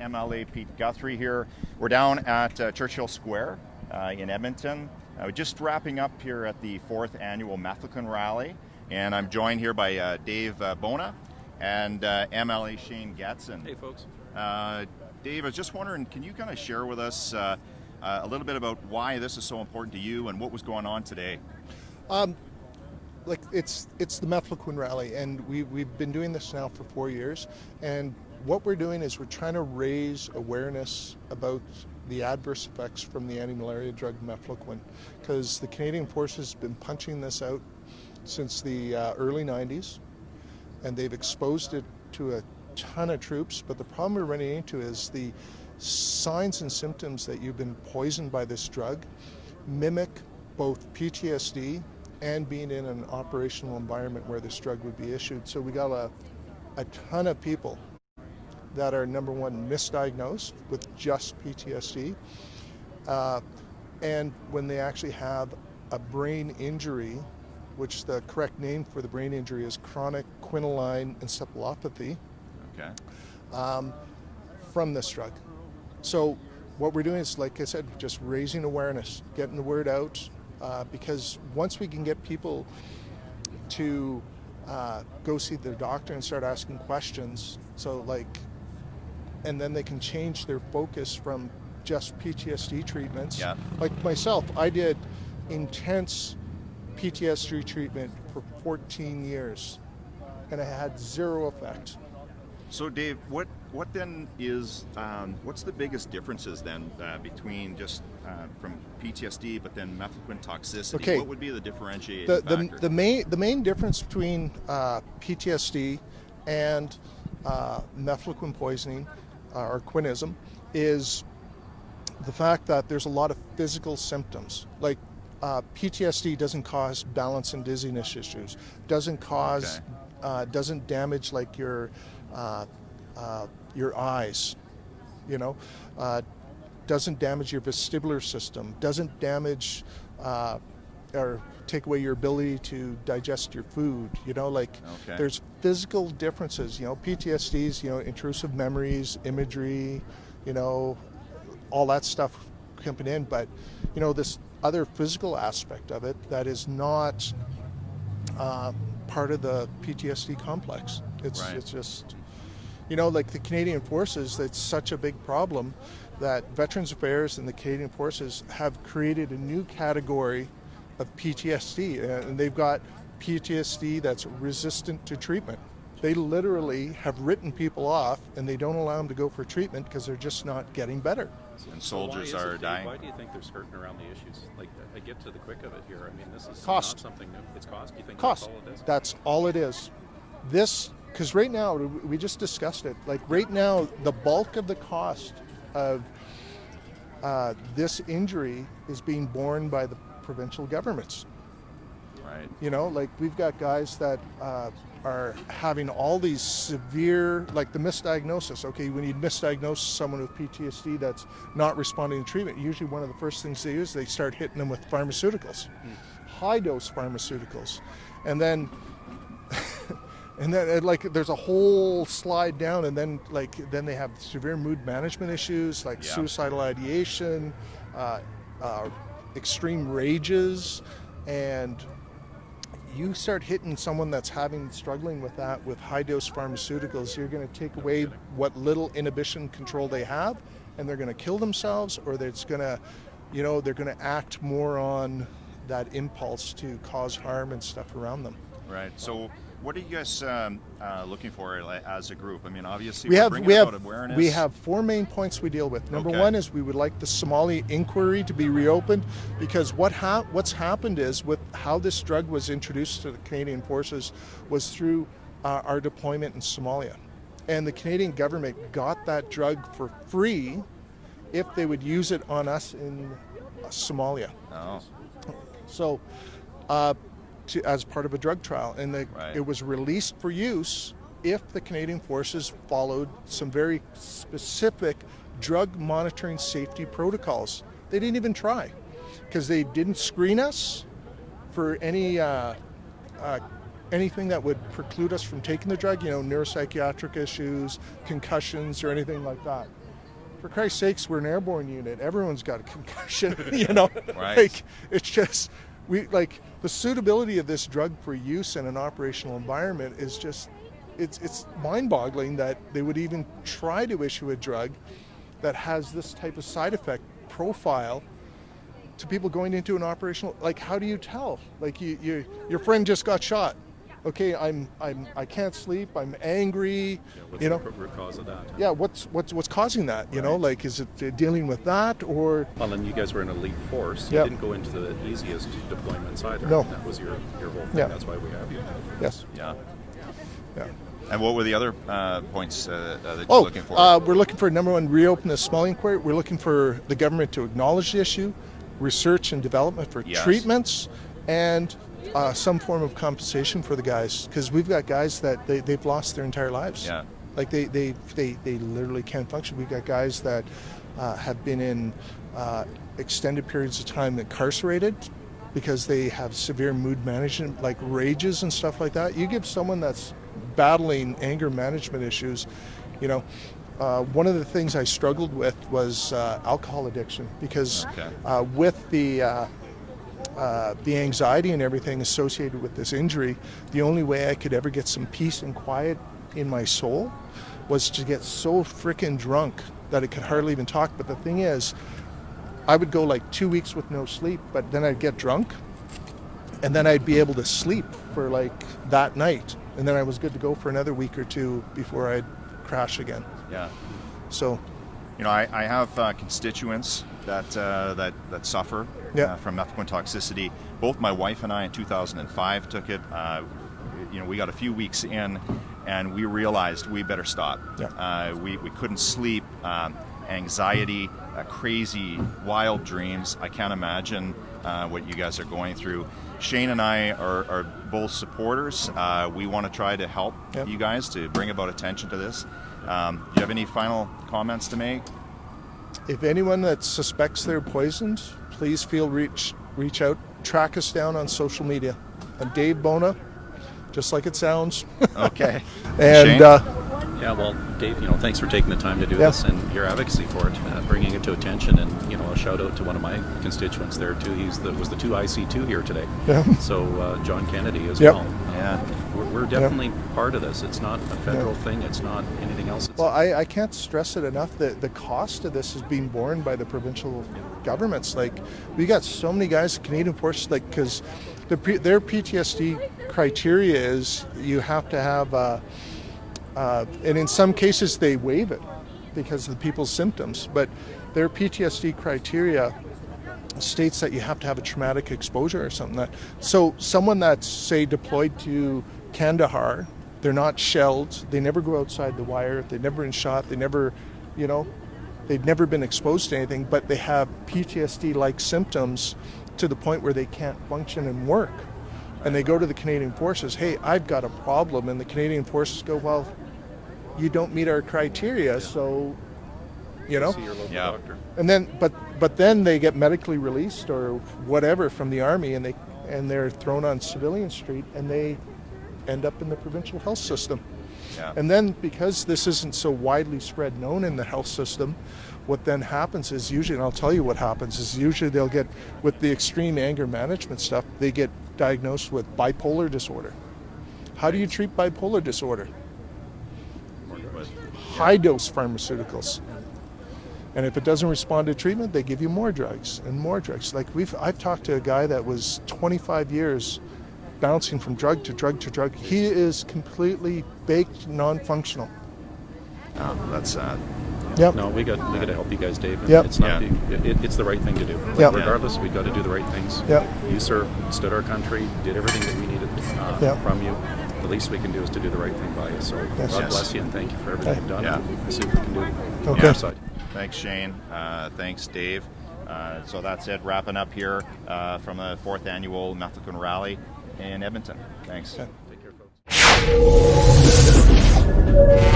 MLA Pete Guthrie here. We're down at Churchill Square in Edmonton. We're just wrapping up here at the 4th Annual Mefloquine Rally, and I'm joined here by Dave Bona and MLA Shane Getson. Hey folks. Dave, I was just wondering, can you kind of share with us a little bit about why this is so important to you and what was going on today? It's the Mefloquine Rally, and we've been doing this now for 4 years, and what we're doing is we're trying to raise awareness about the adverse effects from the anti-malaria drug Mefloquine, because the Canadian Forces have been punching this out since the early 90s, and they've exposed it to a ton of troops, but the problem we're running into is the signs and symptoms that you've been poisoned by this drug mimic both PTSD and being in an operational environment where this drug would be issued. So we got a ton of people that are, number one, misdiagnosed with just PTSD, and when they actually have a brain injury, which the correct name for the brain injury is chronic quinoline encephalopathy, from this drug. So what we're doing is, like I said, just raising awareness, getting the word out, because once we can get people to go see their doctor and start asking questions, and then they can change their focus from just PTSD treatments. Yeah. Like myself, I did intense PTSD treatment for 14 years, and I had zero effect. So Dave, what then is, what's the biggest differences then between just from PTSD but then Mefloquine toxicity? Okay. What would be the differentiating factor? The main difference between PTSD and Mefloquine poisoning or quinism is the fact that there's a lot of physical symptoms. Like PTSD doesn't cause balance and dizziness issues, doesn't cause, doesn't damage like your eyes, doesn't damage your vestibular system, doesn't damage or take away your ability to digest your food. There's physical differences. PTSD's, intrusive memories, imagery, all that stuff coming in, but this other physical aspect of it that is not part of the PTSD complex. It's just, like the Canadian Forces, that's such a big problem that Veterans Affairs and the Canadian Forces have created a new category of PTSD, and they've got PTSD that's resistant to treatment. They literally have written people off, and they don't allow them to go for treatment because they're just not getting better. And soldiers are dying. Why do you think they're skirting around the issues? I get to the quick of it here. I mean, this is cost. Not something new. It's cost. You think cost. That's all it is? That's all it is. Because right now, we just discussed it. Like right now, the bulk of the cost of this injury is being borne by the provincial governments. Right. We've got guys that are having all these severe, like the misdiagnosis. Okay, when you misdiagnose someone with PTSD that's not responding to treatment, usually one of the first things they do is they start hitting them with pharmaceuticals, high-dose pharmaceuticals, and then there's a whole slide down, and then they have severe mood management issues like suicidal ideation, extreme rages, and you start hitting someone that's struggling with that with high-dose pharmaceuticals, you're going to take away what little inhibition control they have, and they're going to kill themselves, or they're going to act more on that impulse to cause harm and stuff around them. Right. So what are you guys looking for as a group? I mean, obviously, we have awareness. We have 4 main points we deal with. Number one is we would like the Somali Inquiry to be reopened, because what's happened is, with how this drug was introduced to the Canadian Forces was through our deployment in Somalia, and the Canadian government got that drug for free if they would use it on us in Somalia. Oh. So. As part of a drug trial, and it was released for use if the Canadian Forces followed some very specific drug monitoring safety protocols. They didn't even try, because they didn't screen us for any anything that would preclude us from taking the drug, neuropsychiatric issues, concussions, or anything like that. for Christ's sakes, we're an airborne unit. Everyone's got a concussion, you know. Right. Like, it's just the suitability of this drug for use in an operational environment is just it's mind-boggling that they would even try to issue a drug that has this type of side effect profile to people going into an operational. Like, how do you tell? Like, your friend just got shot. Okay, I can't sleep. I'm angry. Yeah, what's you know, the root cause of that? yeah. What's causing that? You know, like, is it dealing with that or? Well, and you guys were an elite force. You Yep. didn't go into the easiest deployments either. No. That was your whole thing. Yeah. That's why we have you. Yes. Yeah. Yeah. And what were the other points that you're looking for? We're looking for, number one, reopen the Somali Inquiry. We're looking for the government to acknowledge the issue, research and development for Yes. treatments, and some form of compensation for the guys, because we've got guys that they've lost their entire lives. Yeah. Like they literally can't function. We've got guys that have been in extended periods of time incarcerated because they have severe mood management, like rages and stuff like that. You give someone that's battling anger management issues, you know. One of the things I struggled with was alcohol addiction, because with the anxiety and everything associated with this injury, the only way I could ever get some peace and quiet in my soul was to get so freaking drunk that I could hardly even talk. But the thing is, I would go like 2 weeks with no sleep, but then I'd get drunk, and then I'd be able to sleep for like that night, and then I was good to go for another week or two before I'd crash again. Yeah. So, you know, I have constituents that suffer from mefloquine toxicity. Both my wife and I in 2005 took it. You know, we got a few weeks in, and we realized we better stop. Yeah. We couldn't sleep. Anxiety, crazy, wild dreams. I can't imagine what you guys are going through. Shane and I are both supporters. We want to try to help you guys to bring about attention to this. Do you have any final comments to make? if anyone that suspects they're poisoned, please feel reach out, track us down on social media. I'm Dave Bona, just like it sounds. Okay. And yeah, well, Dave, thanks for taking the time to do this and your advocacy for it, bringing it to attention, and a shout out to one of my constituents there too. Was the 2IC2 here today. Yeah. So John Kennedy as well. Yeah. We're definitely part of this. It's not a federal thing. It's not anything else. Well, I can't stress it enough that the cost of this is being borne by the provincial governments. Like, we got so many guys, Canadian Forces, like, because their PTSD criteria is you have to have, and in some cases they waive it because of the people's symptoms, but their PTSD criteria states that you have to have a traumatic exposure or something. So someone that's, say, deployed to Kandahar, they're not shelled, they never go outside the wire, they've never been shot, they've never been exposed to anything, but they have PTSD-like symptoms to the point where they can't function and work. And they go to the Canadian Forces, hey, I've got a problem, and the Canadian Forces go, well, you don't meet our criteria, so, See your local doctor. And then, but then they get medically released or whatever from the Army, and they're thrown on Civilian Street, and they end up in the provincial health system. Yeah. And then, because this isn't so widely spread known in the health system, what then happens is usually, and I'll tell you what happens, is usually they'll get, with the extreme anger management stuff, they get diagnosed with bipolar disorder. How do you treat bipolar disorder? High dose pharmaceuticals. And if it doesn't respond to treatment, they give you more drugs and more drugs. Like, I've talked to a guy that was 25 years bouncing from drug to drug to drug. He is completely baked, non-functional. Oh, that's sad. Yep. No, we got to help you guys, Dave. Yep. It's not it's the right thing to do. Yep. Regardless, we got to do the right things. Yep. You, sir, stood our country, did everything that we needed from you. The least we can do is to do the right thing by you. So God bless you, and thank you for everything you've done. Yeah. We'll see what we can do on Okay. our side. Thanks, Shane. Thanks, Dave. So that's it. Wrapping up here from the 4th Annual Mefloquine Rally in Edmonton. Thanks. Okay. Take care, folks.